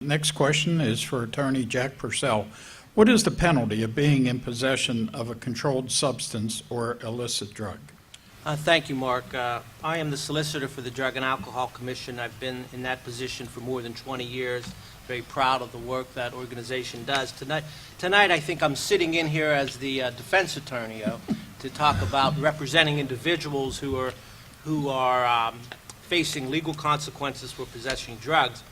Next question is for Attorney Jack Purcell. What is the penalty of being in possession of a controlled substance or illicit drug? Thank you, Mark. I am the solicitor for the Drug and Alcohol Commission. I've been in that position for more than 20 years. Very proud of the work that organization does. Tonight I think I'm sitting in here as the defense attorney to talk about representing individuals who are facing legal consequences for possessing drugs,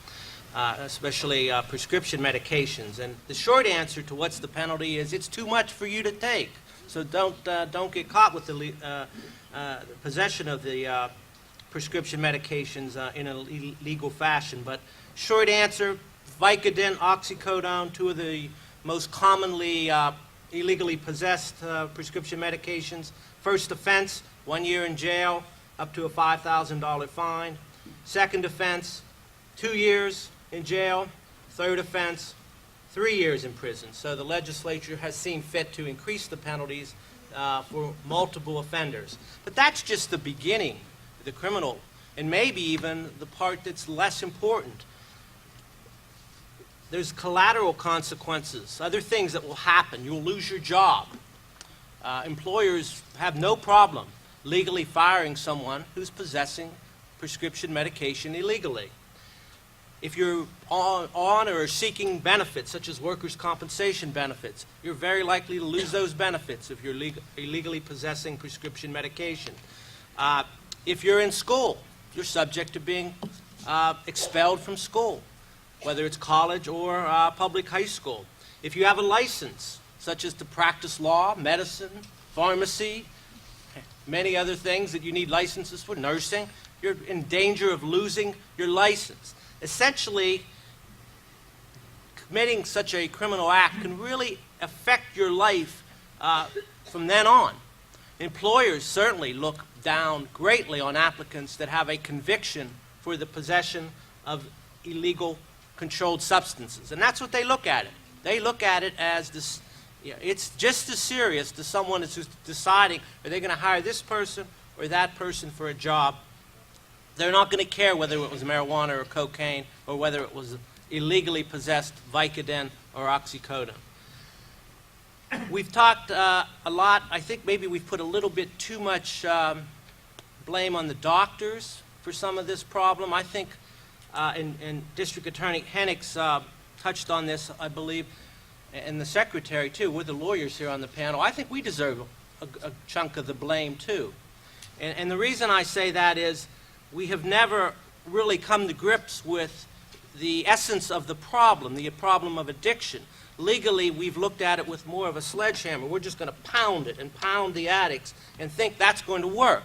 especially prescription medications. And the short answer to what's the penalty is it's too much for you to take. So don't get caught with the possession of the prescription medications in a legal fashion. But short answer, Vicodin, oxycodone, two of the most commonly illegally possessed prescription medications. First offense, 1 year in jail, up to a $5,000 fine. Second offense, 2 years in jail. Third offense, 3 years in prison. So the legislature has seen fit to increase the penalties for multiple offenders. But that's just the beginning, the criminal, and maybe even the part that's less important. There's collateral consequences, other things that will happen. You'll lose your job. Employers have no problem legally firing someone who's possessing prescription medication illegally. If you're on or seeking benefits, such as workers' compensation benefits, you're very likely to lose those benefits if you're illegally possessing prescription medication. If you're in school, you're subject to being expelled from school, whether it's college or public high school. If you have a license, such as to practice law, medicine, pharmacy, many other things that you need licenses for, nursing, you're in danger of losing your license. Essentially, committing such a criminal act can really affect your life from then on. Employers certainly look down greatly on applicants that have a conviction for the possession of illegal controlled substances, and that's what they look at it. They look at it as this. It's just as serious to someone who's deciding are they going to hire this person or that person for a job. They're not going to care whether it was marijuana or cocaine or whether it was illegally possessed Vicodin or oxycodone. We've talked a lot. I think maybe we've put a little bit too much blame on the doctors for some of this problem. I think, and District Attorney Hennick's touched on this, I believe, and the Secretary too. We're the lawyers here on the panel. I think we deserve a chunk of the blame too. And the reason I say that is we have never really come to grips with the essence of the problem of addiction. Legally, we've looked at it with more of a sledgehammer. We're just going to pound it and pound the addicts and think that's going to work.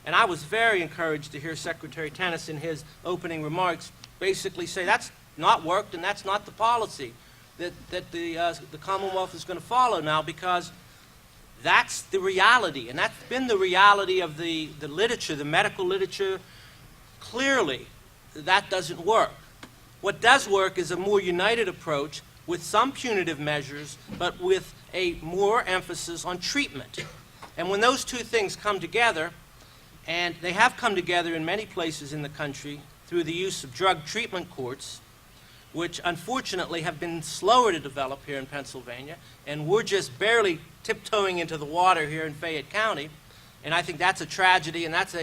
And I was very encouraged to hear Secretary Tennis in his opening remarks basically say that's not worked and that's not the policy that the Commonwealth is going to follow now, because that's the reality, and that's been the reality of the literature, the medical literature. Clearly, that doesn't work. What does work is a more united approach with some punitive measures, but with a more emphasis on treatment. And when those two things come together, and they have come together in many places in the country through the use of drug treatment courts, which unfortunately have been slower to develop here in Pennsylvania, and we're just barely tiptoeing into the water here in Fayette County, and I think that's a tragedy, and that's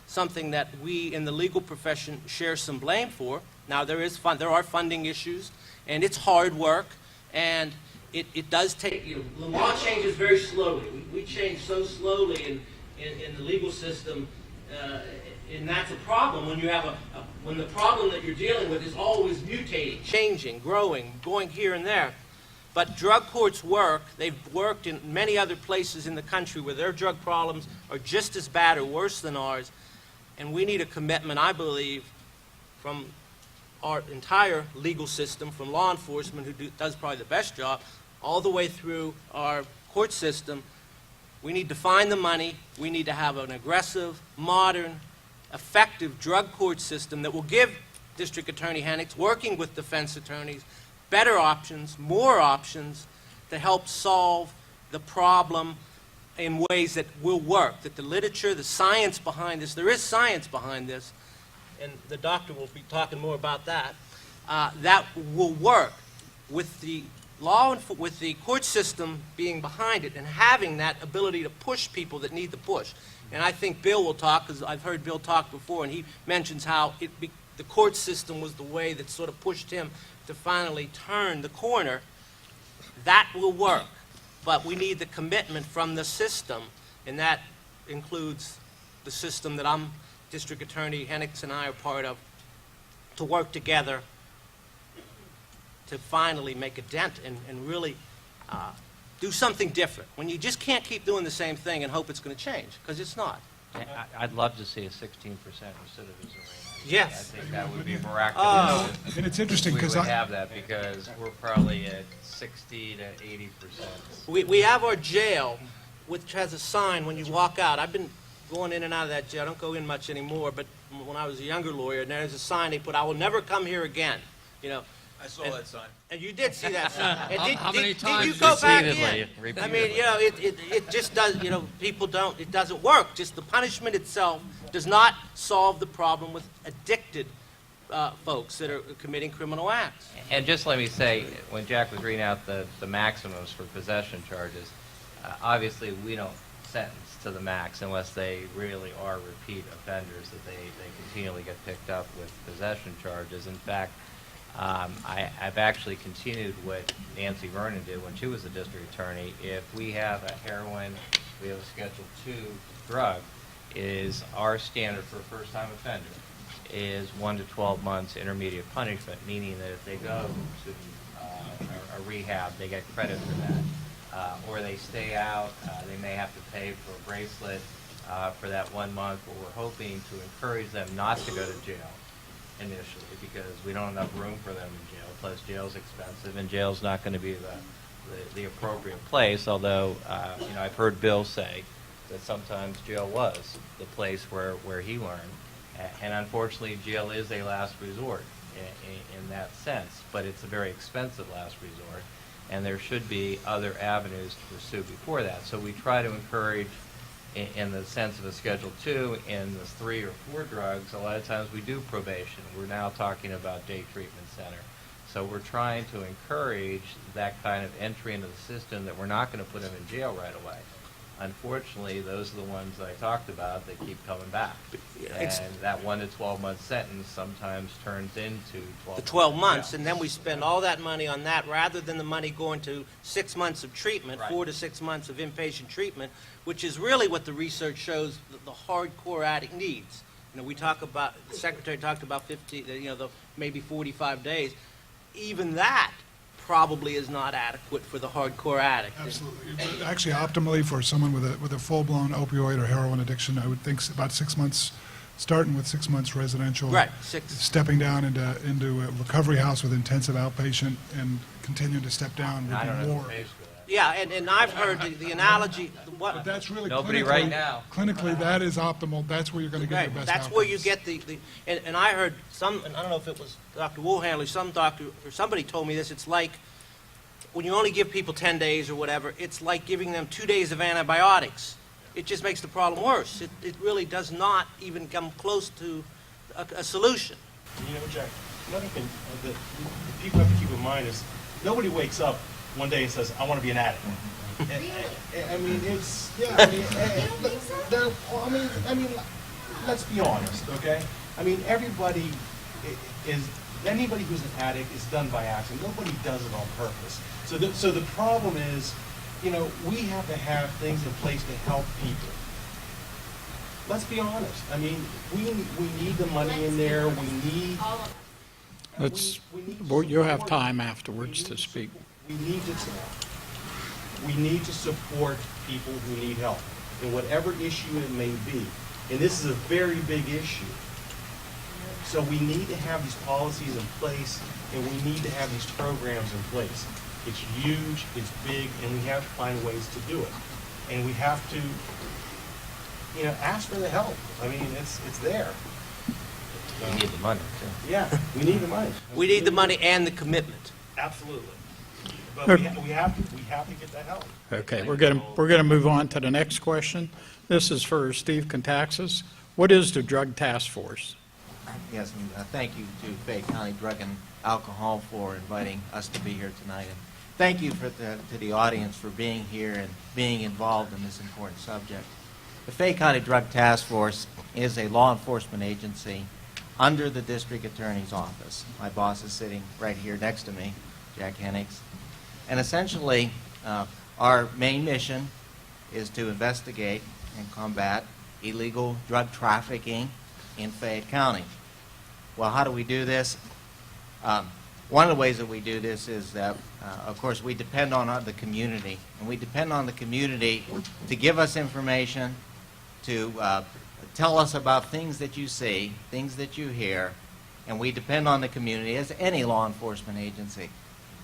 something that we in the legal profession share some blame for. Now, there are funding issues, and it's hard work, and it does take, the law changes very slowly. We change so slowly in the legal system, and that's a problem when you have when the problem that you're dealing with is always mutating, changing, growing, going here and there. But drug courts work. They've worked in many other places in the country where their drug problems are just as bad or worse than ours. And we need a commitment, I believe, from our entire legal system, from law enforcement, who does probably the best job, all the way through our court system. We need to find the money. We need to have an aggressive, modern, effective drug court system that will give District Attorney Hennick's, working with defense attorneys, better options, more options to help solve the problem in ways that will work, that the literature, the science behind this, there is science behind this, and the doctor will be talking more about that. that will work with the with the court system being behind it and having that ability to push people that need the push. And I think Bill will talk, because I've heard Bill talk before, and he mentions how the court system was the way that sort of pushed him to finally turn the corner. That will work, but we need the commitment from the system, and that includes the system that District Attorney Hennicks and I are part of, to work together to finally make a dent and really do something different. When you just can't keep doing the same thing and hope it's going to change, because it's not. I'd love to see a 16% recidivism rate. Yes. I think that would be miraculous. And it's interesting We because would have that, because we're probably at 60 to 80%. We have our jail, which has a sign when you walk out. I've been going in and out of that jail. I don't go in much anymore, but when I was a younger lawyer, and there's a sign they put, "I will never come here again." You know. I saw that sign. And you did see that sign. And How many did times? you go back Repeatedly, in? I mean, repeatedly. you know, it just does, you know, people don't, it doesn't work. Just the punishment itself does not solve the problem with addicted folks that are committing criminal acts. And just let me say, when Jack was reading out the maximums for possession charges, obviously we don't sentence to the max unless they really are repeat offenders, that they continually get picked up with possession charges. In fact, I've actually continued what Nancy Vernon did when she was the district attorney. If we have a heroin, we have a Schedule II drug, is our standard for a first-time offender is 1 to 12 months intermediate punishment, meaning that if they go to a rehab, they get credit for that. Or they stay out, they may have to pay for a bracelet for that 1 month, but we're hoping to encourage them not to go to jail initially, because we don't have enough room for them in jail. Plus, jail's expensive, and jail's not going to be the appropriate place. Although, you know, I've heard Bill say that sometimes jail was the place where he learned, and unfortunately, jail is a last resort in that sense. But it's a very expensive last resort, and there should be other avenues to pursue before that. So we try to encourage, in the sense of a Schedule II, in the 3 or 4 drugs, a lot of times we do probation. We're now talking about day treatment center. So we're trying to encourage that kind of entry into the system, that we're not going to put them in jail right away. Unfortunately, those are the ones that I talked about that keep coming back. And that 1 to 12 month sentence sometimes turns into 12 The 12 months, Yeah. and then we spend all that money on that rather than the money going to 6 months of treatment, Right. 4 to 6 months of inpatient treatment, which is really what the research shows the hardcore addict needs. You know, we talk about, the secretary talked about 50, you know, the maybe 45 days. Even that probably is not adequate for the hardcore addict. Absolutely. Actually, optimally for someone with a full-blown opioid or heroin addiction, I would think about 6 months, starting with 6 months residential. Right, 6. Stepping down into a recovery house with intensive outpatient and continuing to step down I don't would know be more. the pays for that. Yeah, and I've heard the analogy, But that's really Nobody clinically- right now. Clinically, that is optimal. That's where you're going to get right, your best that's where you outcomes. get and I heard some, and I don't know if it was Dr. Woolhandler, some doctor, or somebody told me this, it's like, when you only give people 10 days or whatever, it's like giving them 2 days of antibiotics. It just makes the problem worse. It really does not even come close to a solution. You know, Jack, another thing that people have to keep in mind is nobody wakes up one day and says, "I want to be an addict." I mean, it's yeah. I mean, let's be honest, okay? I mean, anybody who's an addict is done by accident. Nobody does it on purpose. So the problem is, you know, we have to have things in place to help people. Let's be honest. I mean, we need the money in there. We need. Let's, we need well, you'll have support. time afterwards to speak. We need to support people who need help in whatever issue it may be. And this is a very big issue. So we need to have these policies in place, and we need to have these programs in place. It's huge, it's big, and we have to find ways to do it. And we have to, you know, ask for the help. I mean, it's there. We need the money, too. Yeah, we need the money. We need the money and the commitment. Absolutely. But we have to get that help. Okay, we're going to move on to the next question. This is for Steve Contaxis. What is the Drug Task Force? Yes, and thank you to Fayette County Drug and Alcohol for inviting us to be here tonight. And thank you to the audience for being here and being involved in this important subject. The Fayette County Drug Task Force is a law enforcement agency under the District Attorney's Office. My boss is sitting right here next to me, Jack Hennigs. And essentially, our main mission is to investigate and combat illegal drug trafficking in Fayette County. Well, how do we do this? One of the ways that we do this is that, of course, we depend on the community, and we depend on the community to give us information, to tell us about things that you see, things that you hear, and we depend on the community as any law enforcement agency.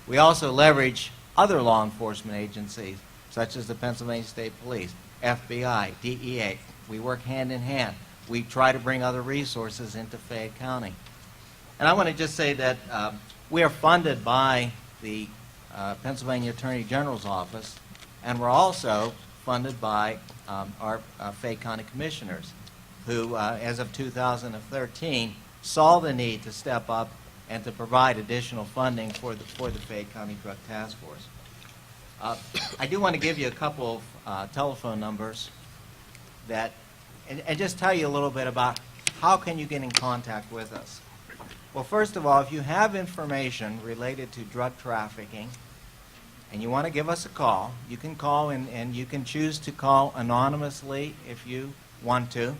We also leverage other law enforcement agencies, such as the Pennsylvania State Police, FBI, DEA. We work hand in hand. We try to bring other resources into Fayette County. And I want to just say that we are funded by the Pennsylvania Attorney General's Office, and we're also funded by our Fayette County Commissioners, who, as of 2013, saw the need to step up and to provide additional funding for the Fayette County Drug Task Force. I do want to give you a couple of telephone numbers that, and just tell you a little bit about how can you get in contact with us. Well, first of all, if you have information related to drug trafficking and you want to give us a call, you can call and you can choose to call anonymously if you want to.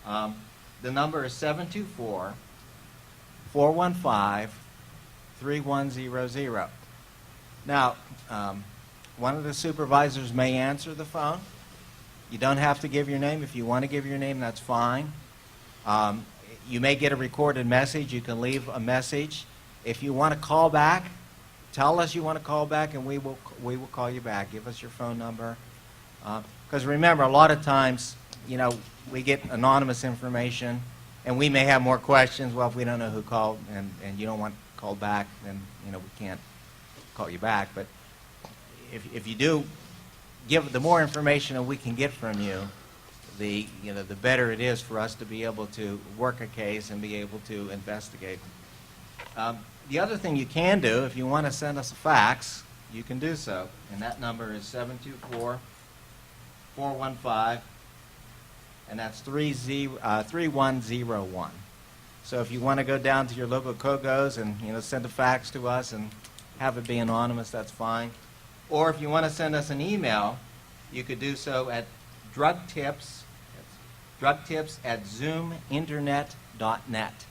The number is 724-415-3100. Now, one of the supervisors may answer the phone. You don't have to give your name. If you want to give your name, that's fine. You may get a recorded message. You can leave a message. If you want to call back, tell us you want to call back, and we will call you back. Give us your phone number. Because remember, a lot of times, we get anonymous information, and we may have more questions. Well, if we don't know who called, and you don't want called back, then we can't call you back. But if you do give, the more information that we can get from you, the better it is for us to be able to work a case and be able to investigate. The other thing you can do, if you want to send us a fax, you can do so, and that number is 724-415, and that's 3101. So if you want to go down to your local COGOs and send a fax to us and have it be anonymous, that's fine. Or if you want to send us an email, you could do so at drugtips@zoominternet.net.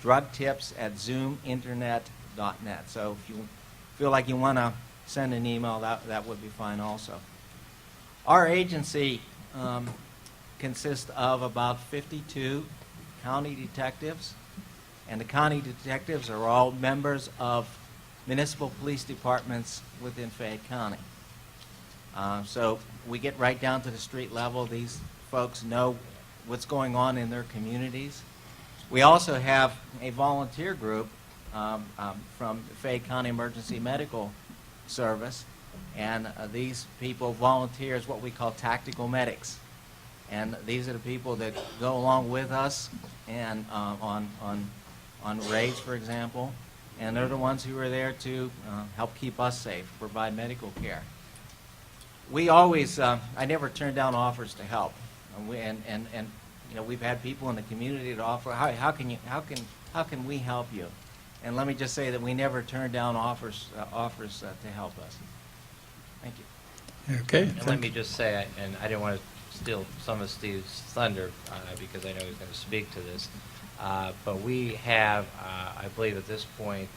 drugtips@zoominternet.net. So if you feel like you want to send an email, that would be fine also. Our agency consists of about 52 county detectives, and the county detectives are all members of municipal police departments within Fayette County. So we get right down to the street level. These folks know what's going on in their communities. We also have a volunteer group from Fayette County Emergency Medical Service, and these people volunteer as what we call tactical medics. And these are the people that go along with us and on raids, for example, and they're the ones who are there to help keep us safe, provide medical care. We always, I never turn down offers to help, and we've had people in the community to offer, how can we help you? And let me just say that we never turn down offers to help us. Thank you. Okay. And let me just say, and I didn't want to steal some of Steve's thunder because I know he's going to speak to this, but we have, I believe at this point,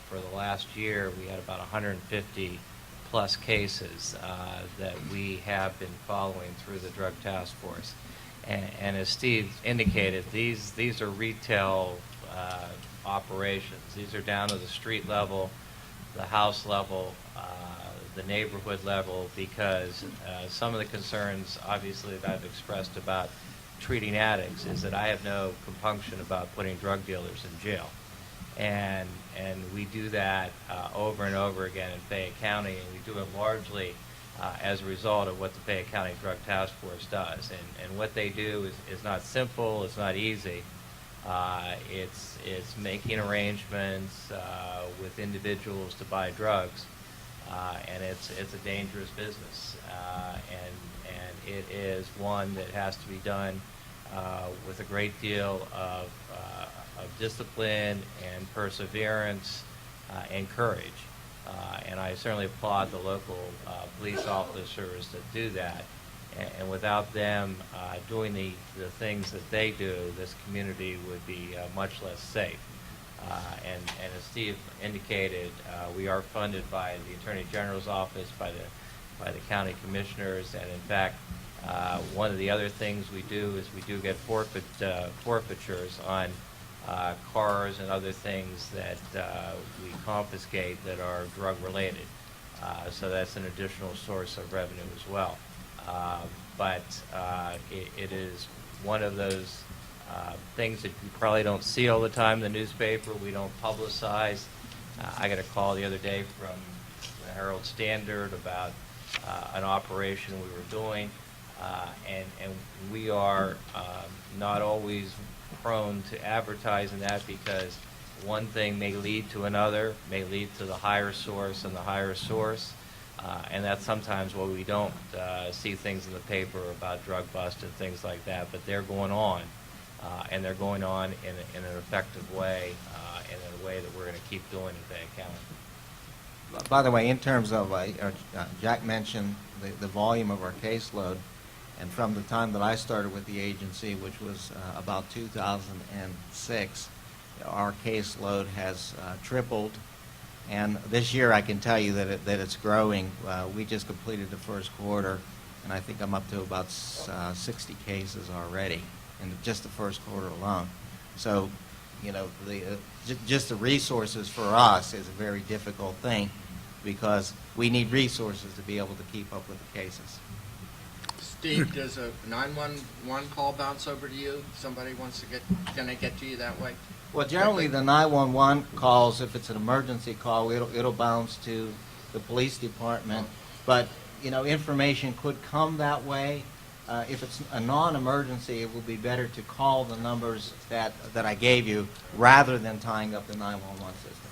for the last year, we had about 150 plus cases that we have been following through the Drug Task Force. And as Steve indicated, these are retail operations. These are down to the street level, the house level, the neighborhood level, because some of the concerns, obviously, that I've expressed about treating addicts is that I have no compunction about putting drug dealers in jail. And we do that over and over again in Fayette County, and we do it largely as a result of what the Fayette County Drug Task Force does. And what they do is not simple, it's not easy, It's making arrangements with individuals to buy drugs, and it's a dangerous business, and it is one that has to be done with a great deal of discipline and perseverance and courage. And I certainly applaud the local police officers that do that. And without them doing the things that they do, this community would be much less safe. And as Steve indicated, we are funded by the Attorney General's office, by the county commissioners, and in fact, one of the other things we do is we do get forfeitures on cars and other things that we confiscate that are drug related. So that's an additional source of revenue as well. But it is one of those things that you probably don't see all the time in the newspaper. We don't publicize. I got a call the other day from the Herald Standard about an operation we were doing, and we are not always prone to advertising that because one thing may lead to another, may lead to the higher source and the higher source. And that's sometimes why we don't see things in the paper about drug bust and things like that, but they're going on, and they're going on in an effective way, and in a way that we're going to keep doing in Fayette County. By the way, in terms of, Jack mentioned the volume of our caseload, and from the time that I started with the agency, which was about 2006, our caseload has tripled. And this year, I can tell you that it's growing. We just completed the first quarter, and I think I'm up to about 60 cases already in just the first quarter alone. So, you know, just the resources for us is a very difficult thing because we need resources to be able to keep up with the cases. Steve, does a 911 call bounce over to you? Somebody wants to can they get to you that way? Well, generally, the 911 calls, if it's an emergency call, it'll bounce to the police department. But, you know, information could come that way. If it's a non-emergency, it will be better to call the numbers that I gave you rather than tying up the 911 system.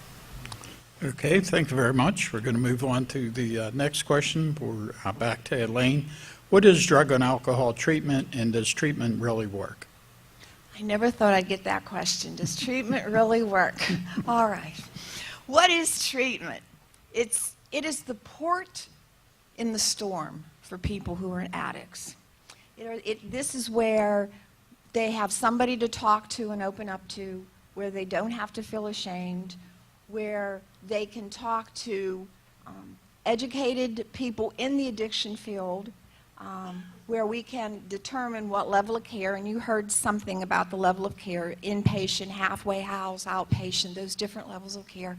Okay, thank you very much. We're going to move on to the next question. We're back to Elaine. What is drug and alcohol treatment, and does treatment really work? I never thought I'd get that question. Does treatment really work? All right. What is treatment? It is the port in the storm for people who are addicts. This is where they have somebody to talk to and open up to, where they don't have to feel ashamed, where they can talk to educated people in the addiction field, where we can determine what level of care, and you heard something about the level of care, inpatient, halfway house, outpatient, those different levels of care.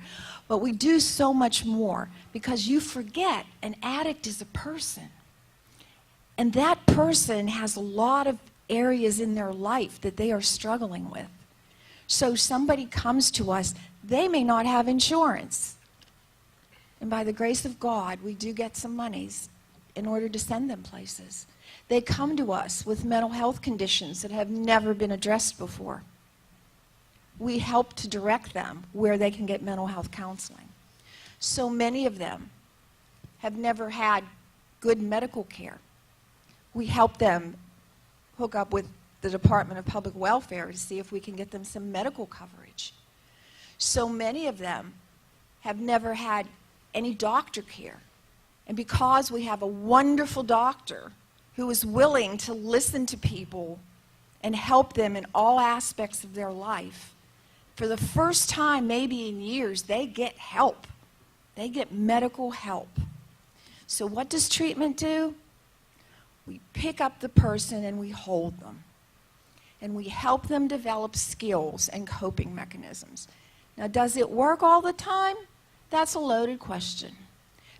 But we do so much more because you forget an addict is a person. And that person has a lot of areas in their life that they are struggling with. So somebody comes to us, they may not have insurance. And by the grace of God, we do get some monies in order to send them places. They come to us with mental health conditions that have never been addressed before. We help to direct them where they can get mental health counseling. So many of them have never had good medical care. We help them hook up with the Department of Public Welfare to see if we can get them some medical coverage. So many of them have never had any doctor care. And because we have a wonderful doctor who is willing to listen to people and help them in all aspects of their life, for the first time maybe in years, they get help. They get medical help. So what does treatment do? We pick up the person and we hold them. And we help them develop skills and coping mechanisms. Now, does it work all the time? That's a loaded question.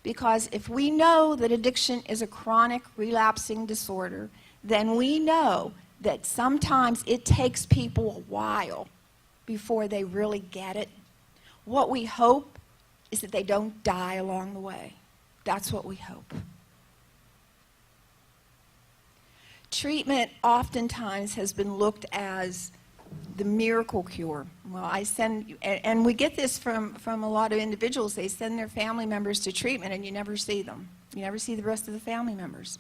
Because if we know that addiction is a chronic relapsing disorder, then we know that sometimes it takes people a while before they really get it. What we hope is that they don't die along the way. That's what we hope. Treatment oftentimes has been looked as the miracle cure. Well, I send, and we get this from a lot of individuals. They send their family members to treatment, and you never see them. You never see the rest of the family members.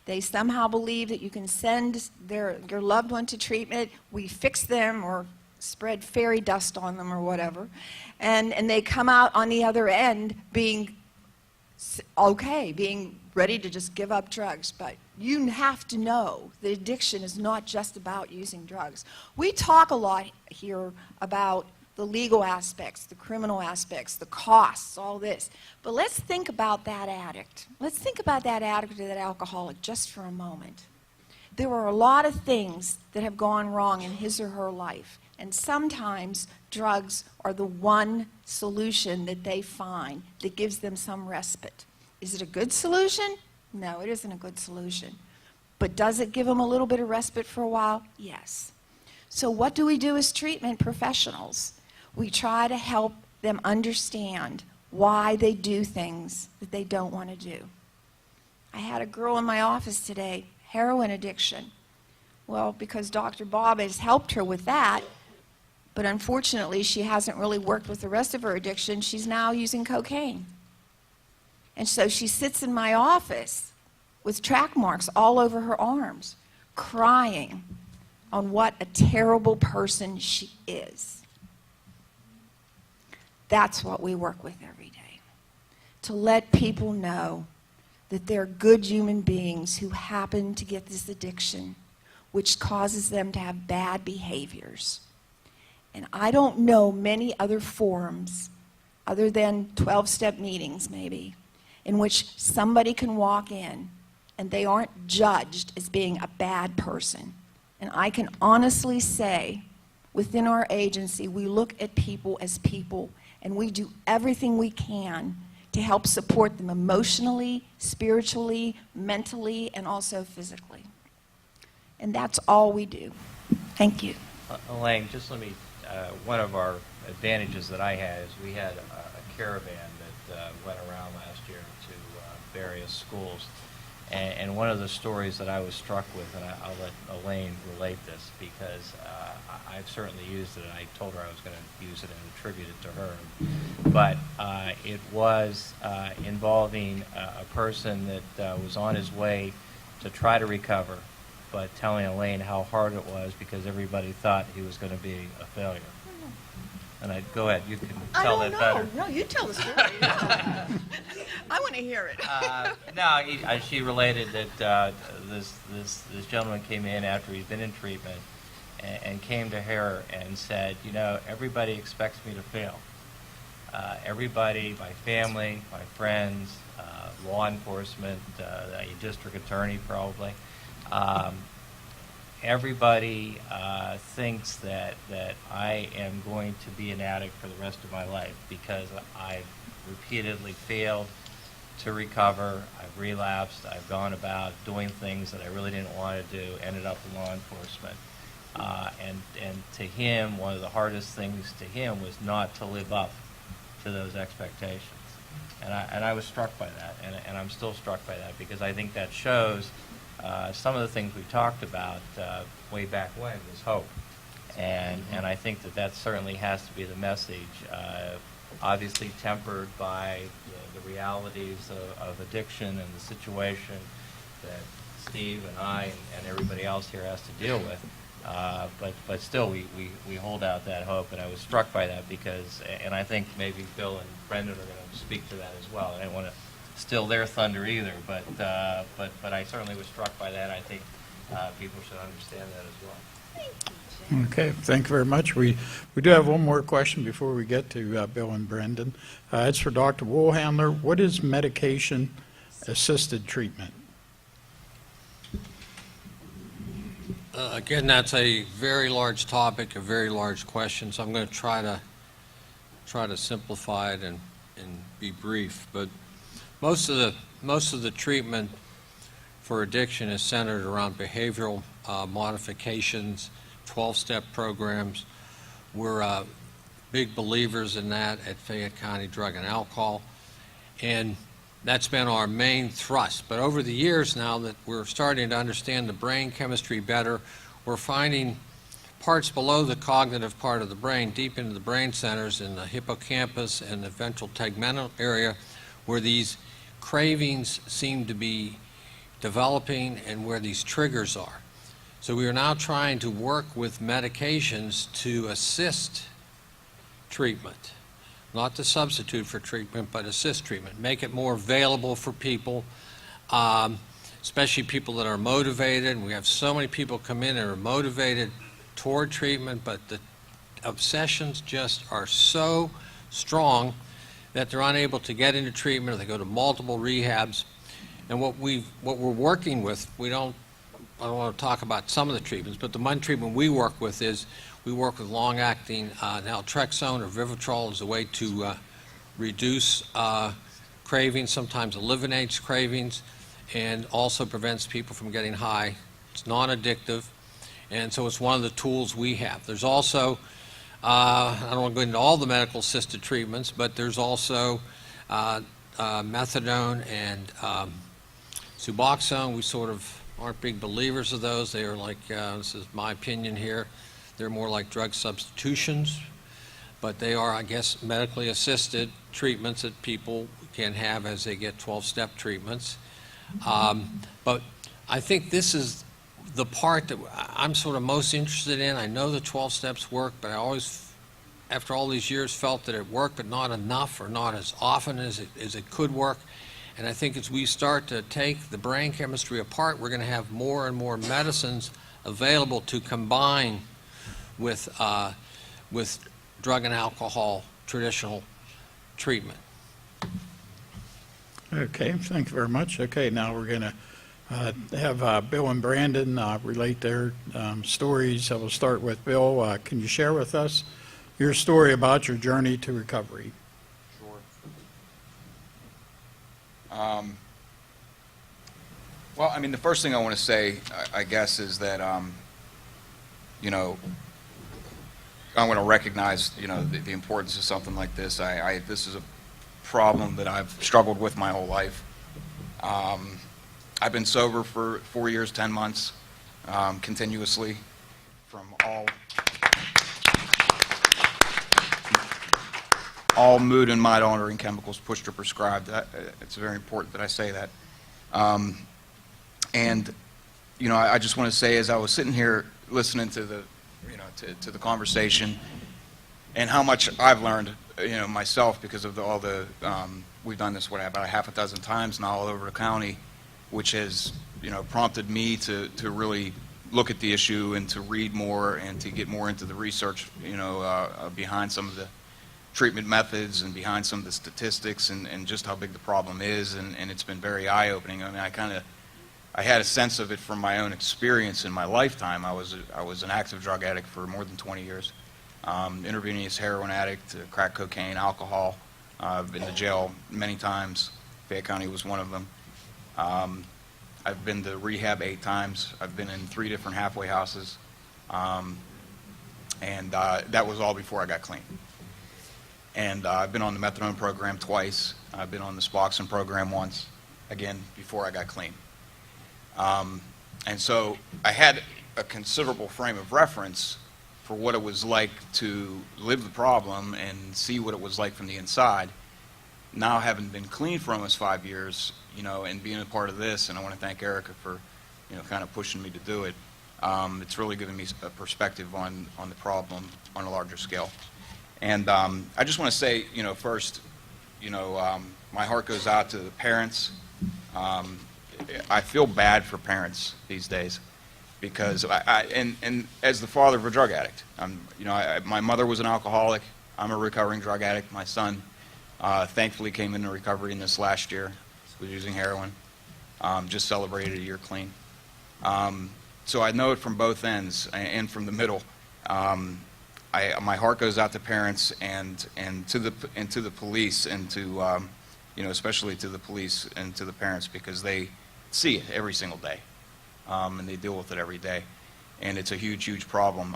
They somehow believe that you can send your loved one to treatment, we fix them or spread fairy dust on them or whatever, and they come out on the other end being okay, being ready to just give up drugs. But you have to know that addiction is not just about using drugs. We talk a lot here about the legal aspects, the criminal aspects, the costs, all this. But let's think about that addict. Let's think about that addict or that alcoholic just for a moment. There are a lot of things that have gone wrong in his or her life. And sometimes drugs are the one solution that they find that gives them some respite. Is it a good solution? No, it isn't a good solution. But does it give them a little bit of respite for a while? Yes. So what do we do as treatment professionals? We try to help them understand why they do things that they don't want to do. I had a girl in my office today, heroin addiction. Well, because Dr. Bob has helped her with that, but unfortunately she hasn't really worked with the rest of her addiction. She's now using cocaine. And so she sits in my office with track marks all over her arms, crying on what a terrible person she is. That's what we work with every day, to let people know that they're good human beings who happen to get this addiction, which causes them to have bad behaviors. And I don't know many other forums, other than 12-step meetings maybe, in which somebody can walk in and they aren't judged as being a bad person. And I can honestly say, within our agency, we look at people as people, and we do everything we can to help support them emotionally, spiritually, mentally, and also physically. And that's all we do. Thank you. Elaine, just let me, one of our advantages that I had is we had a caravan that went around last year to various schools. And one of the stories that I was struck with, and I'll let Elaine relate this because I've certainly used it, and I told her I was going to use it and attribute it to her. But it was involving a person that was on his way to try to recover, but telling Elaine how hard it was because everybody thought he was going to be a failure. And go ahead, you can tell that better. No, you tell the story. I want to hear it. She related that this gentleman came in after he'd been in treatment and came to her and said, you know, everybody expects me to fail. Everybody, my family, my friends, law enforcement, a district attorney probably, everybody thinks that I am going to be an addict for the rest of my life because I've repeatedly failed to recover, I've relapsed, I've gone about doing things that I really didn't want to do, ended up in law enforcement. And to him, one of the hardest things to him was not to live up to those expectations. And I was struck by that, and I'm still struck by that because I think that shows some of the things we talked about way back when was hope. And I think that certainly has to be the message, obviously tempered by the realities of addiction and the situation that Steve and I and everybody else here has to deal with. But still, we hold out that hope, and I was struck by that because, and I think maybe Bill and Brendan are going to speak to that as well. I didn't want to steal their thunder either, but I certainly was struck by that. I think people should understand that as well. Okay, thank you very much. We do have one more question before we get to Bill and Brendan. It's for Dr. Woolhandler. What is medication-assisted treatment? Again, that's a very large topic, a very large question, so I'm going to try to simplify it and be brief. But most of the treatment for addiction is centered around behavioral modifications, 12-step programs. We're big believers in that at Fayette County Drug and Alcohol, and that's been our main thrust. But over the years now that we're starting to understand the brain chemistry better, we're finding parts below the cognitive part of the brain, deep into the brain centers in the hippocampus and the ventral tegmental area, where these cravings seem to be developing and where these triggers are. So we are now trying to work with medications to assist treatment, not to substitute for treatment, but assist treatment, make it more available for people, especially people that are motivated. We have so many people come in and are motivated toward treatment, but the obsessions just are so strong that they're unable to get into treatment, or they go to multiple rehabs. And what we're working with, I don't want to talk about some of the treatments, but the one treatment we work with is we work with long-acting naltrexone or Vivitrol as a way to reduce cravings, sometimes eliminates cravings, and also prevents people from getting high. It's non-addictive, and so it's one of the tools we have. There's also, I don't want to go into all the medical assisted treatments, but there's also methadone and Suboxone. We sort of aren't big believers of those. They are like, this is my opinion here, they're more like drug substitutions, but they are, I guess, medically assisted treatments that people can have as they get 12-step treatments. But I think this is the part that I'm sort of most interested in. I know the 12 steps work, but I always, after all these years, felt that it worked, but not enough or not as often as it could work. And I think as we start to take the brain chemistry apart, we're going to have more and more medicines available to combine with drug and alcohol traditional treatment. Okay, thank you very much. Okay, now we're going to have Bill and Brandon relate their stories. I will start with Bill. Can you share with us your story about your journey to recovery? Sure. Well, I mean, the first thing I want to say, I guess, is that, you know, I want to recognize, you know, the importance of something like this. This is a problem that I've struggled with my whole life. I've been sober for 4 years, 10 months, continuously, from all mood and mind-altering chemicals pushed or prescribed. It's very important that I say that. And, you know, I just want to say, as I was sitting here listening to the, you know, to the conversation, and how much I've learned, you know, myself, because of all the, we've done this, about a half a dozen times now all over the county, which has, you know, prompted me to really look at the issue and to read more and to get more into the research, you know, behind some of the treatment methods and behind some of the statistics and just how big the problem is, and it's been very eye-opening. I mean, I had a sense of it from my own experience in my lifetime. I was an active drug addict for more than 20 years. Intravenous heroin addict, crack cocaine, alcohol. I've been to jail many times. Fayette County was one of them. I've been to rehab 8 times. I've been in 3 different halfway houses. And that was all before I got clean. And I've been on the methadone program twice. I've been on the Suboxone program once, again, before I got clean. And so I had a considerable frame of reference for what it was like to live the problem and see what it was like from the inside. Now, having been clean for almost 5 years, you know, and being a part of this, and I want to thank Erica for, you know, kind of pushing me to do it. It's really given me a perspective on the problem on a larger scale. And I just want to say, you know, first, you know, my heart goes out to the parents. I feel bad for parents these days because and as the father of a drug addict, you know, my mother was an alcoholic. I'm a recovering drug addict. My son, thankfully, came into recovery in this last year. Was using heroin. Just celebrated a year clean. So I know it from both ends and from the middle. My heart goes out to parents and to the police and to you know, especially to the police and to the parents, because they see it every single day and they deal with it every day, and it's a huge problem.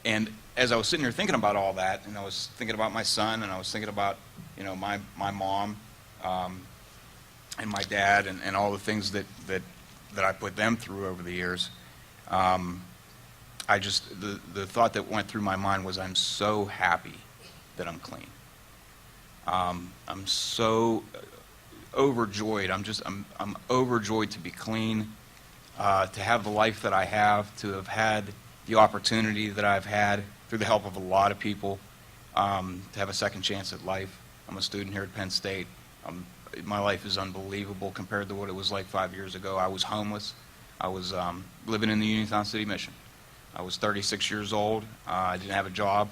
And as I was sitting here thinking about all that, and I was thinking about my son, and I was thinking about, you know, my mom and my dad and all the things that I put them through over the years. the thought that went through my mind was, I'm so happy that I'm clean. I'm so overjoyed. I'm overjoyed to be clean, to have the life that I have, to have had the opportunity that I've had through the help of a lot of people, to have a second chance at life. I'm a student here at Penn State. My life is unbelievable compared to what it was like 5 years ago. I was homeless. I was living in the Uniontown City Mission. I was 36 years old. I didn't have a job.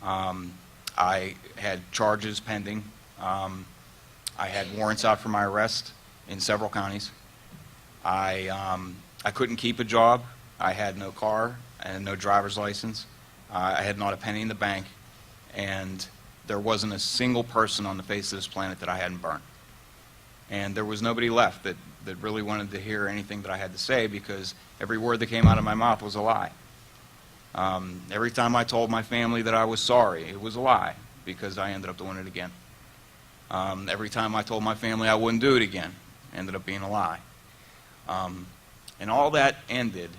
I had charges pending. I had warrants out for my arrest in several counties. I couldn't keep a job. I had no car and no driver's license. I had not a penny in the bank, and there wasn't a single person on the face of this planet that I hadn't burned. And there was nobody left that really wanted to hear anything that I had to say, because every word that came out of my mouth was a lie. Every time I told my family that I was sorry, it was a lie, because I ended up doing it again. Every time I told my family I wouldn't do it again, it ended up being a lie. And all that ended,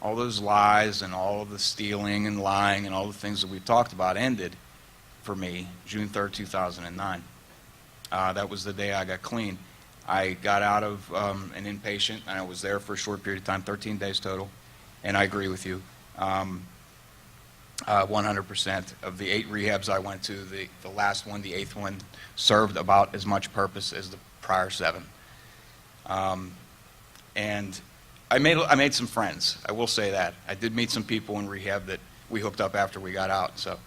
all those lies and all of the stealing and lying and all the things that we've talked about ended for me June 3rd, 2009. That was the day I got clean. I got out of an inpatient, and I was there for a short period of time, 13 days total. And I agree with you. 100% of the 8 rehabs I went to, the last one, the 8th one, served about as much purpose as the prior 7. And I made some friends. I will say that. I did meet some people in rehab that we hooked up after we got out. So,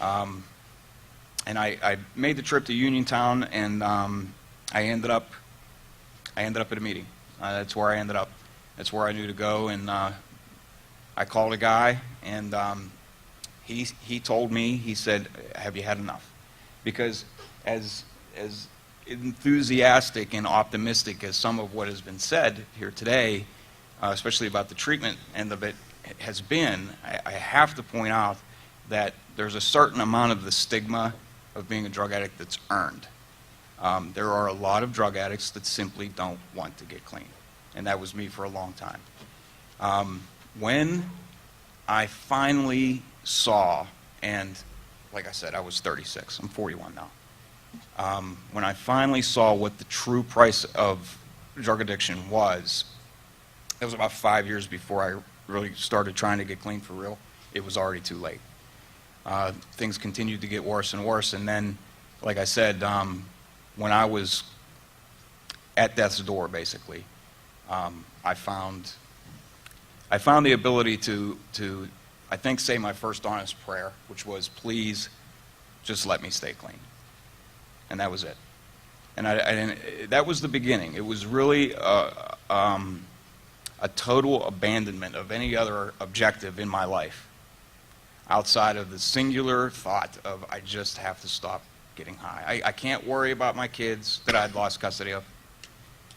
and I made the trip to Uniontown, and I ended up at a meeting. That's where I ended up. That's where I knew to go, and I called a guy, and he told me, he said, "Have you had enough?" Because as enthusiastic and optimistic as some of what has been said here today, especially about the treatment end of it, has been, I have to point out that there's a certain amount of the stigma of being a drug addict that's earned. There are a lot of drug addicts that simply don't want to get clean, and that was me for a long time. When I finally saw, and like I said, I was 36, I'm 41 now. When I finally saw what the true price of drug addiction was, it was about 5 years before I really started trying to get clean for real. It was already too late. Things continued to get worse and worse, and then, like I said, when I was at death's door, basically, I found the ability to, I think, say my first honest prayer, which was, "Please, just let me stay clean." And that was it. And that was the beginning. It was really a total abandonment of any other objective in my life, outside of the singular thought of, I just have to stop getting high. I can't worry about my kids that I'd lost custody of.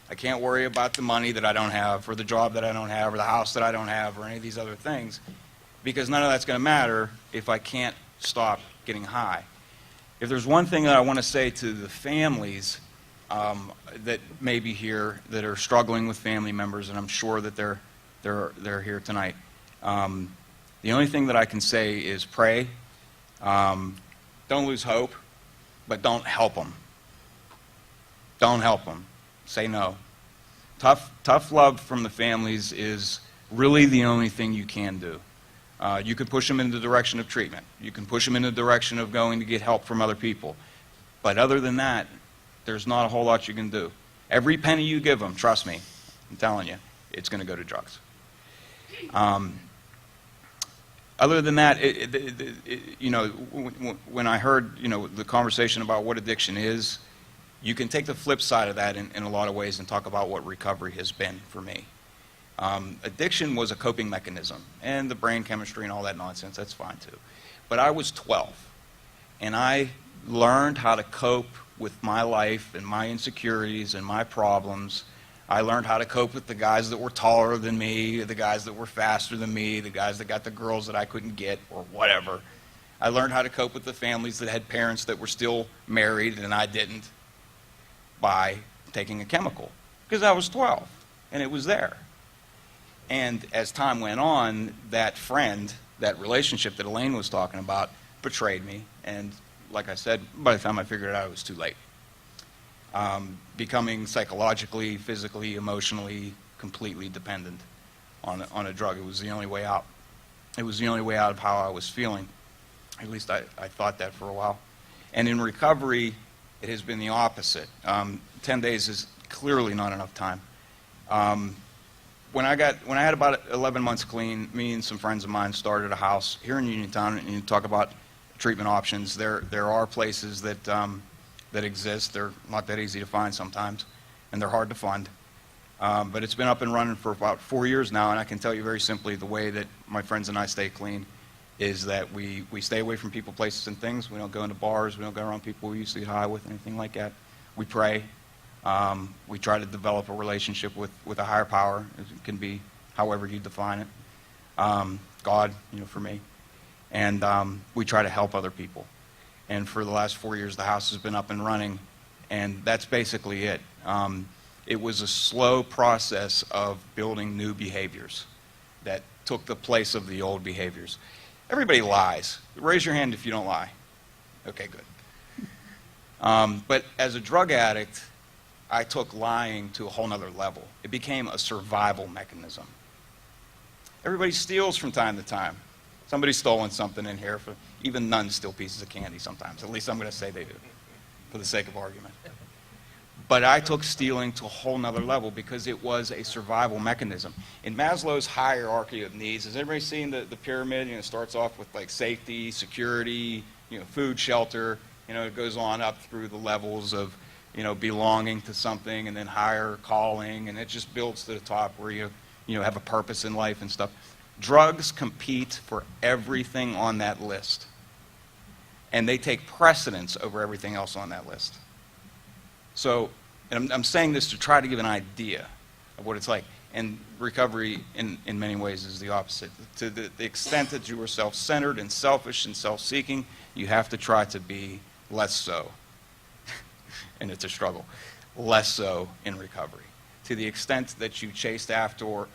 I can't worry about the money that I don't have, or the job that I don't have, or the house that I don't have, or any of these other things, because none of that's going to matter if I can't stop getting high. If there's one thing that I want to say to the families that may be here that are struggling with family members, and I'm sure that they're here tonight, the only thing that I can say is pray. Don't lose hope, but don't help them. Don't help them. Say no. Tough love from the families is really the only thing you can do. You can push them in the direction of treatment. You can push them in the direction of going to get help from other people. But other than that, there's not a whole lot you can do. Every penny you give them, trust me, I'm telling you, it's going to go to drugs. Other than that, when I heard, the conversation about what addiction is, you can take the flip side of that in a lot of ways and talk about what recovery has been for me. Addiction was a coping mechanism, and the brain chemistry and all that nonsense, that's fine too. But I was 12, and I learned how to cope with my life and my insecurities and my problems. I learned how to cope with the guys that were taller than me, the guys that were faster than me, the guys that got the girls that I couldn't get, or whatever. I learned how to cope with the families that had parents that were still married and I didn't, by taking a chemical, because I was 12, and it was there. And as time went on, that friend, that relationship that Elaine was talking about, betrayed me. And like I said, by the time I figured it out, it was too late. Becoming psychologically, physically, emotionally, completely dependent on a drug. It was the only way out. It was the only way out of how I was feeling. At least I thought that for a while. And in recovery, it has been the opposite. 10 days is clearly not enough time. When I had about 11 months clean, me and some friends of mine started a house here in Uniontown, and you talk about treatment options. There are places that exist. They're not that easy to find sometimes, and they're hard to fund. But it's been up and running for about 4 years now, and I can tell you very simply the way that my friends and I stay clean is that we stay away from people, places, and things. We don't go into bars. We don't go around people we used to get high with, anything like that. We pray. We try to develop a relationship with a higher power. It can be however you define it. God, for me. And we try to help other people. And for the last 4 years, the house has been up and running, and that's basically it. It was a slow process of building new behaviors that took the place of the old behaviors. Everybody lies. Raise your hand if you don't lie. Okay, good. But as a drug addict, I took lying to a whole nother level. It became a survival mechanism. Everybody steals from time to time. Somebody's stolen something in here. Even nuns steal pieces of candy sometimes. At least I'm going to say they do, for the sake of argument. But I took stealing to a whole nother level because it was a survival mechanism. In Maslow's hierarchy of needs, has everybody seen the pyramid? It starts off with like safety, security, food, shelter. It goes on up through the levels of, belonging to something, and then higher calling, and it just builds to the top where you have a purpose in life and stuff. Drugs compete for everything on that list, and they take precedence over everything else on that list. So, and I'm saying this to try to give an idea of what it's like. And recovery, in many ways, is the opposite. To the extent that you are self-centered and selfish and self-seeking, you have to try to be less so. And it's a struggle. Less so in recovery. To the extent that you chased after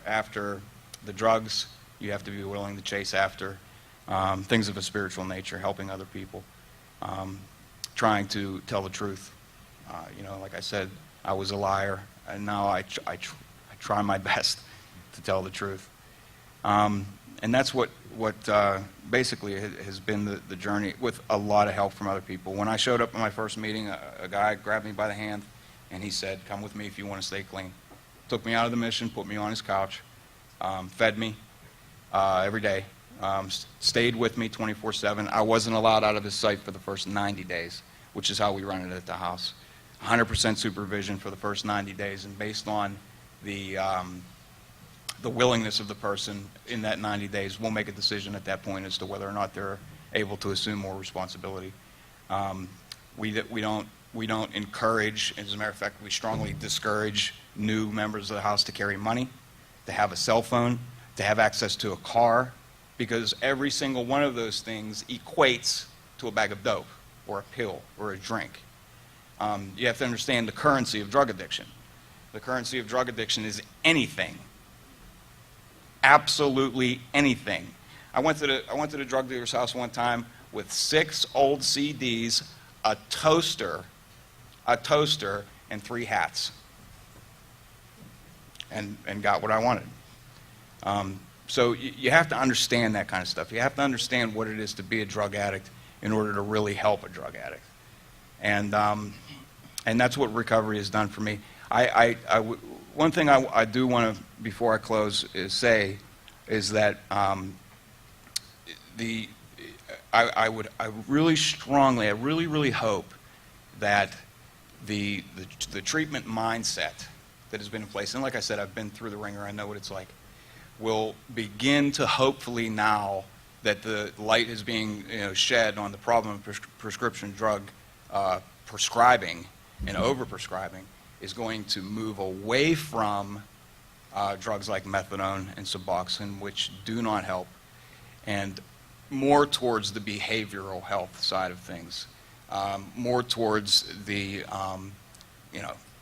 the drugs, you have to be willing to chase after things of a spiritual nature, helping other people, trying to tell the truth. Like I said, I was a liar, and now I try my best to tell the truth. And that's what basically has been the journey, with a lot of help from other people. When I showed up at my first meeting, a guy grabbed me by the hand, and he said, "Come with me if you want to stay clean." Took me out of the mission, put me on his couch, fed me every day, stayed with me 24/7. I wasn't allowed out of his sight for the first 90 days, which is how we run it at the house. 100% supervision for the first 90 days, and based on the willingness of the person in that 90 days, we'll make a decision at that point as to whether or not they're able to assume more responsibility. We don't encourage, as a matter of fact, we strongly discourage new members of the house to carry money, to have a cell phone, to have access to a car, because every single one of those things equates to a bag of dope or a pill or a drink. You have to understand the currency of drug addiction. The currency of drug addiction is anything. Absolutely anything. I went to the drug dealer's house one time with 6 old CDs, a toaster, and 3 hats, and got what I wanted. So you have to understand that kind of stuff. You have to understand what it is to be a drug addict in order to really help a drug addict. And that's what recovery has done for me. One thing I do want to, before I close, say is that I really hope that the treatment mindset that has been in place, and like I said, I've been through the ringer, I know what it's like, will begin to, hopefully now that the light is being shed on the problem of prescription drug prescribing and overprescribing, is going to move away from drugs like methadone and Suboxone, which do not help, and more towards the behavioral health side of things, more towards the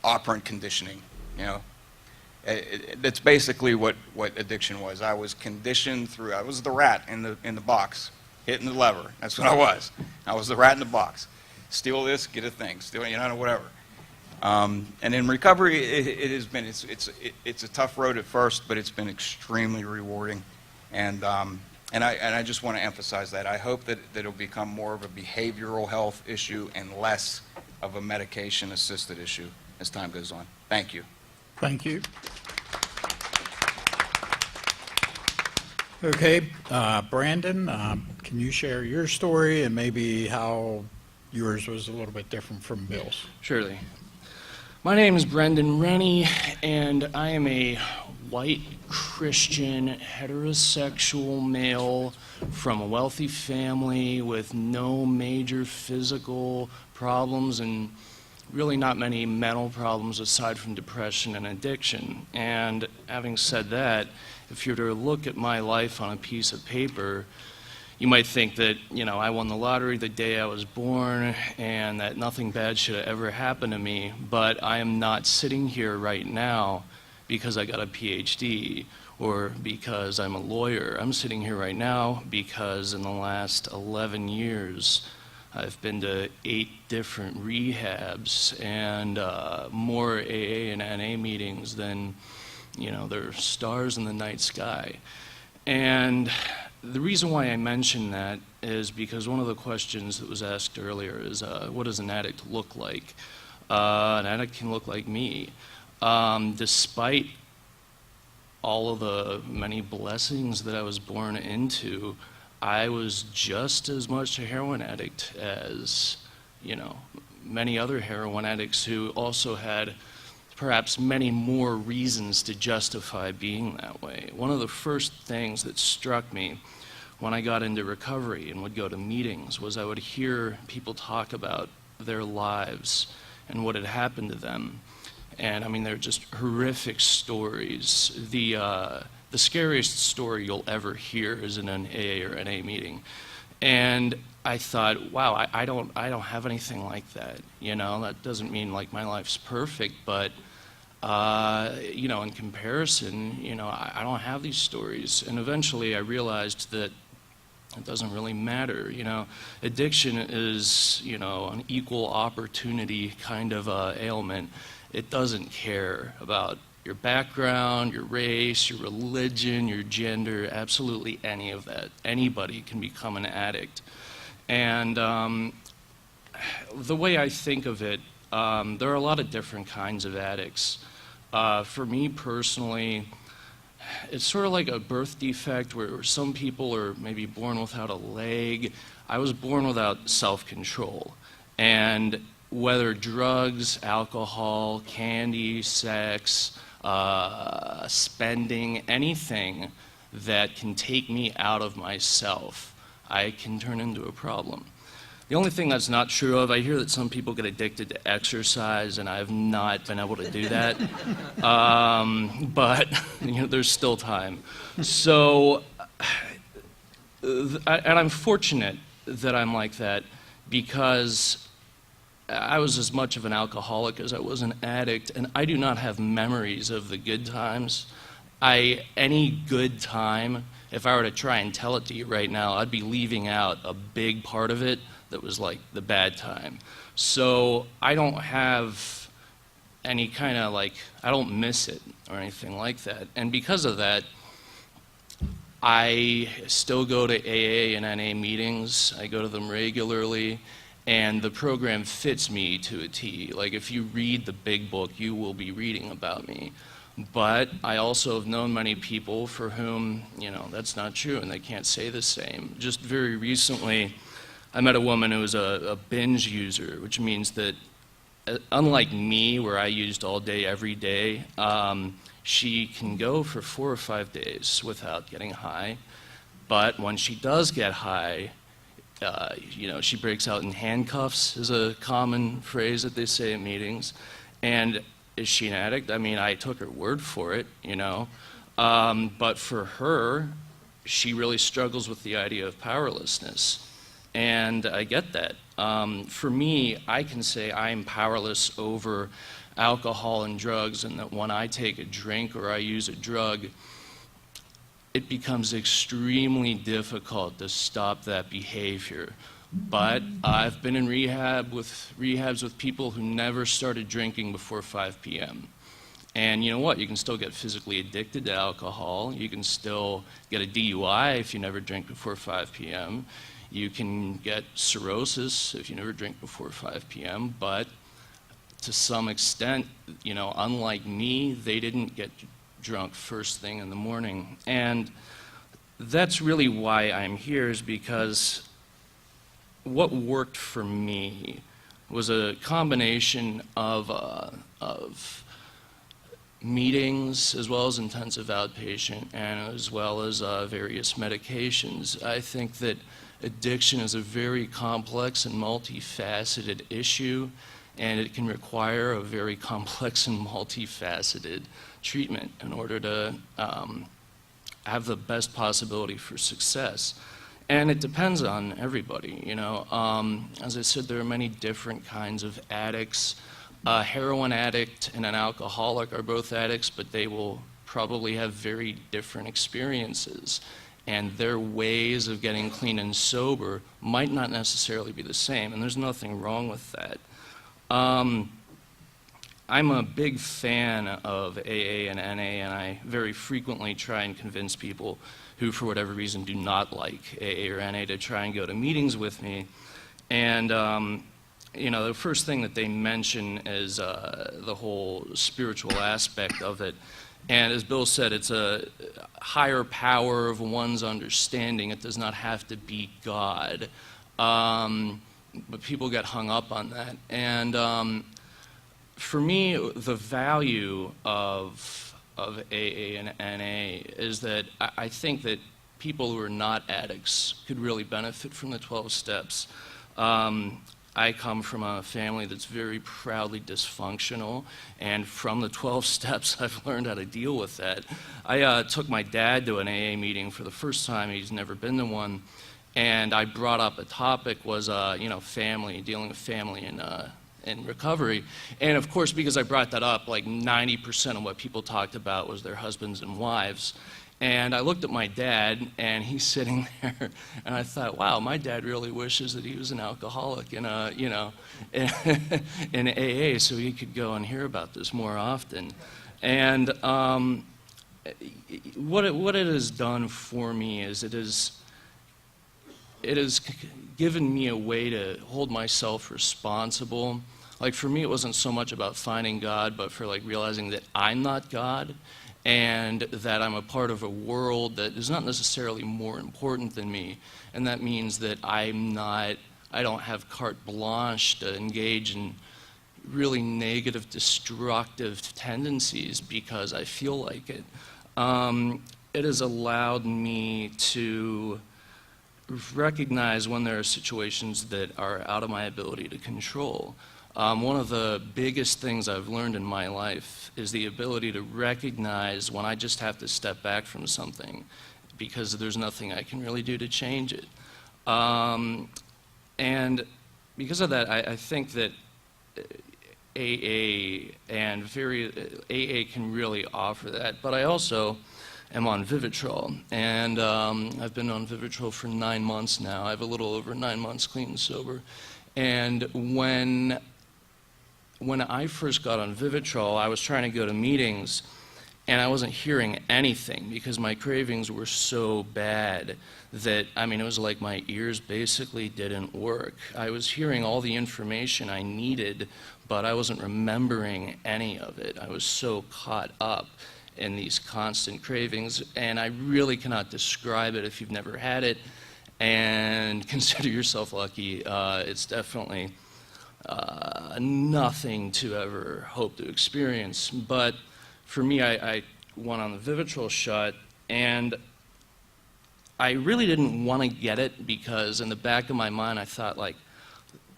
operant conditioning. That's basically what addiction was. I was conditioned through, I was the rat in the box, hitting the lever. That's what I was. I was the rat in the box. Steal this, get a thing. Steal, whatever. And in recovery, it has been, it's a tough road at first, but it's been extremely rewarding. And I just want to emphasize that. I hope that it'll become more of a behavioral health issue and less of a medication-assisted issue as time goes on. Thank you. Thank you. Okay, Brandon, can you share your story and maybe how yours was a little bit different from Bill's? Surely. My name is Brendan Rennie, and I am a white Christian heterosexual male from a wealthy family with no major physical problems and really not many mental problems aside from depression and addiction. And having said that, if you were to look at my life on a piece of paper, you might think that, I won the lottery the day I was born and that nothing bad should have ever happened to me, but I am not sitting here right now because I got a PhD or because I'm a lawyer. I'm sitting here right now because in the last 11 years, I've been to 8 different rehabs and more AA and NA meetings than, there are stars in the night sky. And the reason why I mention that is because one of the questions that was asked earlier is, what does an addict look like? An addict can look like me. Despite all of the many blessings that I was born into, I was just as much a heroin addict as, many other heroin addicts who also had perhaps many more reasons to justify being that way. One of the first things that struck me when I got into recovery and would go to meetings was I would hear people talk about their lives and what had happened to them. And I mean, they're just horrific stories. The scariest story you'll ever hear is in an AA or NA meeting. And I thought, wow, I don't have anything like that. That doesn't mean like my life's perfect, but in comparison, I don't have these stories. And eventually I realized that it doesn't really matter. Addiction is, an equal opportunity kind of ailment. It doesn't care about your background, your race, your religion, your gender, absolutely any of that. Anybody can become an addict. And the way I think of it, there are a lot of different kinds of addicts. For me personally, it's sort of like a birth defect where some people are maybe born without a leg. I was born without self-control. And whether drugs, alcohol, candy, sex, spending, anything that can take me out of myself, I can turn into a problem. The only thing that's not true of, I hear that some people get addicted to exercise, and I've not been able to do that. But there's still time. So, and I'm fortunate that I'm like that because I was as much of an alcoholic as I was an addict, and I do not have memories of the good times. Any good time, if I were to try and tell it to you right now, I'd be leaving out a big part of it that was like the bad time. So I don't have any kind of I don't miss it or anything like that. And because of that, I still go to AA and NA meetings. I go to them regularly. And the program fits me to a T. Like if you read the big book, you will be reading about me. But I also have known many people for whom, that's not true and they can't say the same. Just very recently, I met a woman who was a binge user, which means that unlike me, where I used all day, every day, she can go for 4 or 5 days without getting high. But when she does get high, she breaks out in handcuffs is a common phrase that they say at meetings. And is she an addict? I mean, I took her word for it, But for her, she really struggles with the idea of powerlessness. And I get that. For me, I can say I'm powerless over alcohol and drugs, and that when I take a drink or I use a drug, it becomes extremely difficult to stop that behavior. But I've been in rehabs with people who never started drinking before 5 p.m. And you know what? You can still get physically addicted to alcohol. You can still get a DUI if you never drink before 5 p.m. You can get cirrhosis if you never drink before 5 p.m. But to some extent, you know, unlike me, they didn't get drunk first thing in the morning. And that's really why I'm here, is because what worked for me was a combination of meetings, as well as intensive outpatient, and as well as various medications. I think that addiction is a very complex and multifaceted issue, and it can require a very complex and multifaceted treatment in order to have the best possibility for success. And it depends on everybody, you know. As I said, there are many different kinds of addicts. A heroin addict and an alcoholic are both addicts, but they will probably have very different experiences. And their ways of getting clean and sober might not necessarily be the same, and there's nothing wrong with that. I'm a big fan of AA and NA, and I very frequently try and convince people who, for whatever reason, do not like AA or NA to try and go to meetings with me. And you know, the first thing that they mention is the whole spiritual aspect of it. And as Bill said, it's a higher power of one's understanding. It does not have to be God. But people get hung up on that. And for me, the value of AA and NA is that I think that people who are not addicts could really benefit from the 12 steps. I come from a family that's very proudly dysfunctional, and from the 12 steps, I've learned how to deal with that. I took my dad to an AA meeting for the first time. He's never been to one, and I brought up a topic was, you know, family, dealing with family in recovery. And of course, because I brought that up, like 90% of what people talked about was their husbands and wives. And I looked at my dad, and he's sitting there, and I thought, wow, my dad really wishes that he was an alcoholic in a, you know, in AA, so he could go and hear about this more often. And what it has done for me is it has given me a way to hold myself responsible. Like, for me, it wasn't so much about finding God, but for like realizing that I'm not God, and that I'm a part of a world that is not necessarily more important than me. And that means that I don't have carte blanche to engage in really negative, destructive tendencies because I feel like it. It has allowed me to recognize when there are situations that are out of my ability to control. One of the biggest things I've learned in my life is the ability to recognize when I just have to step back from something because there's nothing I can really do to change it. And because of that, I think that AA can really offer that. But I also am on Vivitrol, and I've been on Vivitrol for 9 months now. I have a little over 9 months clean and sober. And when I first got on Vivitrol, I was trying to go to meetings, and I wasn't hearing anything because my cravings were so bad that, I mean, it was like my ears basically didn't work. I was hearing all the information I needed, but I wasn't remembering any of it. I was so caught up in these constant cravings, and I really cannot describe it if you've never had it, and consider yourself lucky. It's definitely nothing to ever hope to experience. But for me, I went on the Vivitrol shot, and I really didn't want to get it because in the back of my mind I thought, like,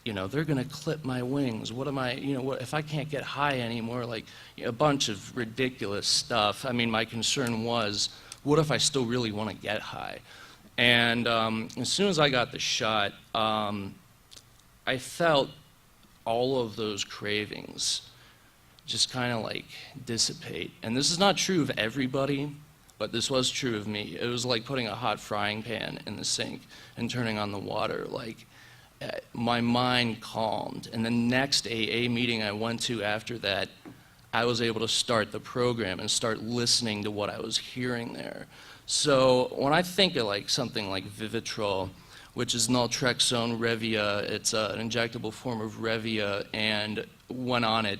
you know, they're going to clip my wings. What am I, you know, what if I can't get high anymore? Like, you know, a bunch of ridiculous stuff. I mean, my concern was, what if I still really want to get high? And as soon as I got the shot, I felt all of those cravings just kind of like dissipate. And this is not true of everybody, but this was true of me. It was like putting a hot frying pan in the sink and turning on the water. Like, my mind calmed. And the next AA meeting I went to after that, I was able to start the program and start listening to what I was hearing there. So when I think of like something like Vivitrol, which is naltrexone Revia, it's an injectable form of Revia, and when on it,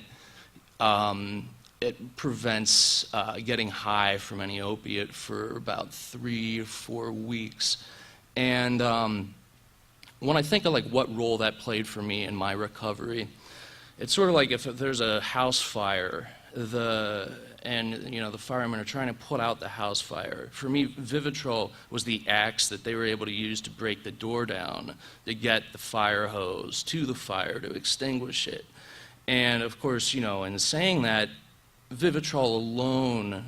it prevents getting high from any opiate for about 3 or 4 weeks. And when I think of like what role that played for me in my recovery, it's sort of like if there's a house fire, and the firemen are trying to put out the house fire. For me, Vivitrol was the axe that they were able to use to break the door down, to get the fire hose to the fire, to extinguish it. And of course, in saying that, Vivitrol alone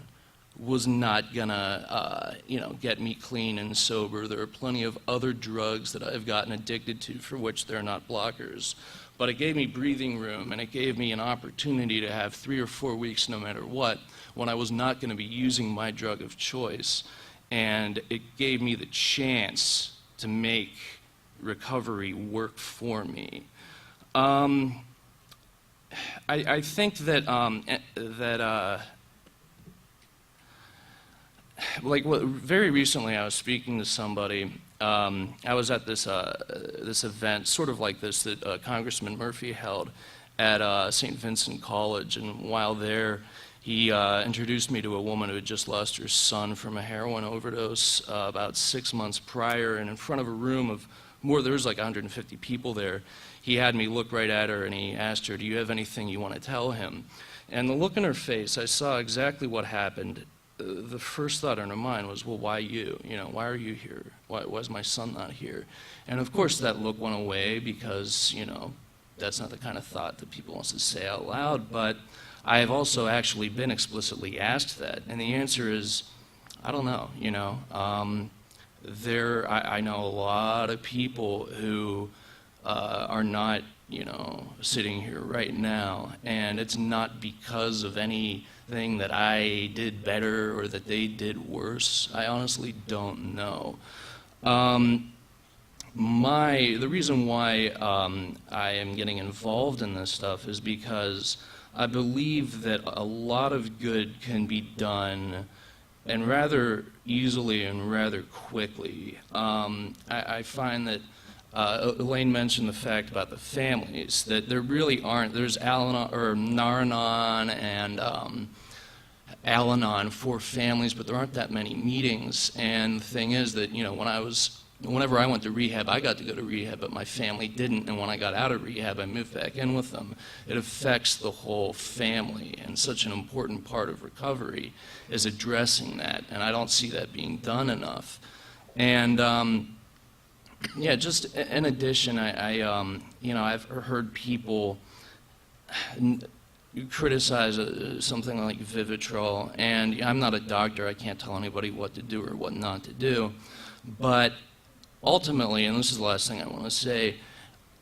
was not gonna, get me clean and sober. There are plenty of other drugs that I've gotten addicted to for which they're not blockers. But it gave me breathing room, and it gave me an opportunity to have 3 or 4 weeks, no matter what, when I was not going to be using my drug of choice. And it gave me the chance to make recovery work for me. I think that very recently I was speaking to somebody. I was at this event, sort of like this, that Congressman Murphy held at St. Vincent College, and while there, he introduced me to a woman who had just lost her son from a heroin overdose about 6 months prior, and in front of a room of there was like 150 people there. He had me look right at her, and he asked her, "Do you have anything you want to tell him?" And the look in her face, I saw exactly what happened. The first thought in her mind was, well, why you? Why are you here? Why is my son not here? And of course that look went away because, that's not the kind of thought that people want to say out loud. But I have also actually been explicitly asked that. And the answer is, I don't know, I know a lot of people who are not, sitting here right now. And it's not because of anything that I did better or that they did worse. I honestly don't know. The reason why I am getting involved in this stuff is because I believe that a lot of good can be done, and rather easily and rather quickly. I find that Elaine mentioned the fact about the families, that there really aren't. There's Nar-Anon and Al-Anon for families, but there aren't that many meetings. And the thing is that, whenever I went to rehab, I got to go to rehab, but my family didn't. And when I got out of rehab, I moved back in with them. It affects the whole family, and such an important part of recovery is addressing that. And I don't see that being done enough. And just in addition, I've heard people criticize something like Vivitrol, and I'm not a doctor. I can't tell anybody what to do or what not to do. But ultimately, and this is the last thing I want to say,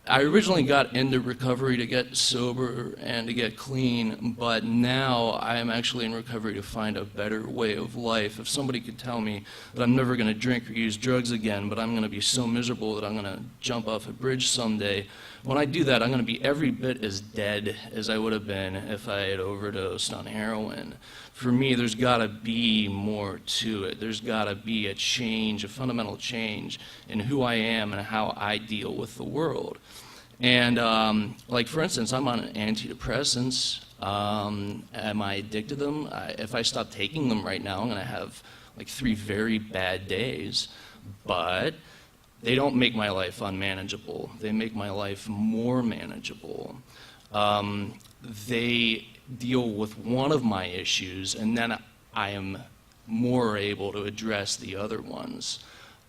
I originally got into recovery to get sober and to get clean, but now I am actually in recovery to find a better way of life. If somebody could tell me that I'm never going to drink or use drugs again, but I'm going to be so miserable that I'm going to jump off a bridge someday, when I do that, I'm going to be every bit as dead as I would have been if I had overdosed on heroin. For me, there's got to be more to it. There's got to be a change, a fundamental change in who I am and how I deal with the world. And for instance, I'm on antidepressants. Am I addicted to them? If I stop taking them right now, I'm going to have 3 very bad days. But they don't make my life unmanageable. They make my life more manageable. They deal with one of my issues, and then I am more able to address the other ones.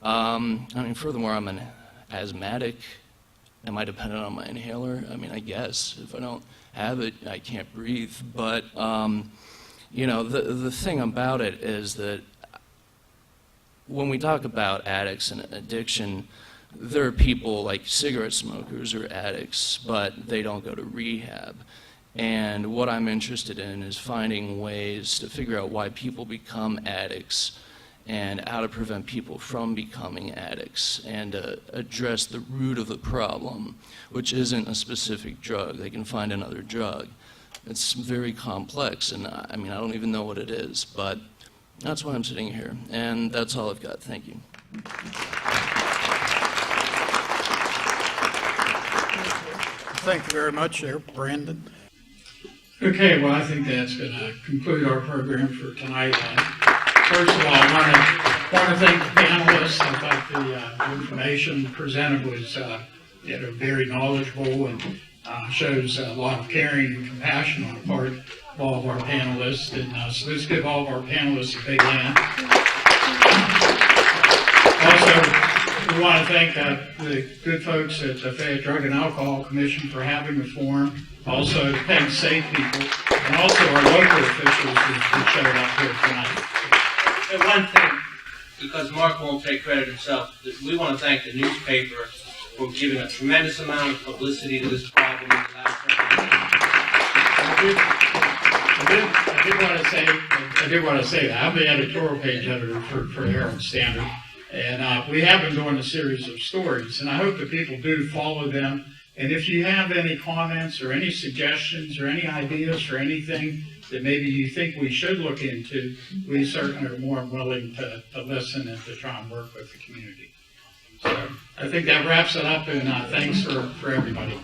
Furthermore, I'm an asthmatic. Am I dependent on my inhaler? I guess. If I don't have it, I can't breathe. But, the thing about it is that when we talk about addicts and addiction, there are people like cigarette smokers are addicts, but they don't go to rehab. And what I'm interested in is finding ways to figure out why people become addicts and how to prevent people from becoming addicts and address the root of the problem, which isn't a specific drug. They can find another drug. It's very complex, and I mean, I don't even know what it is, but that's why I'm sitting here, and that's all I've got. Thank you. Thank you very much, there, Brandon. Okay, well, I think that's going to conclude our program for tonight. First of all, I want to thank the panelists. I thought the information presented was very knowledgeable and shows a lot of caring and compassion on the part of all of our panelists. And so let's give all of our panelists a big hand. Also, we want to thank the good folks at the Fayette Drug and Alcohol Commission for having the forum. Also, the Penn State people, and also our local officials who showed up here tonight. And one thing, because Mark won't take credit himself, we want to thank the newspaper for giving a tremendous amount of publicity to this problem in the last couple of years. I did want to say that. I'm the editorial page editor for Herald Standard, and we have been doing a series of stories, and I hope that people do follow them. And if you have any comments or any suggestions or any ideas for anything that maybe you think we should look into, we certainly are more than willing to listen and to try and work with the community. So I think that wraps it up, and thanks for everybody.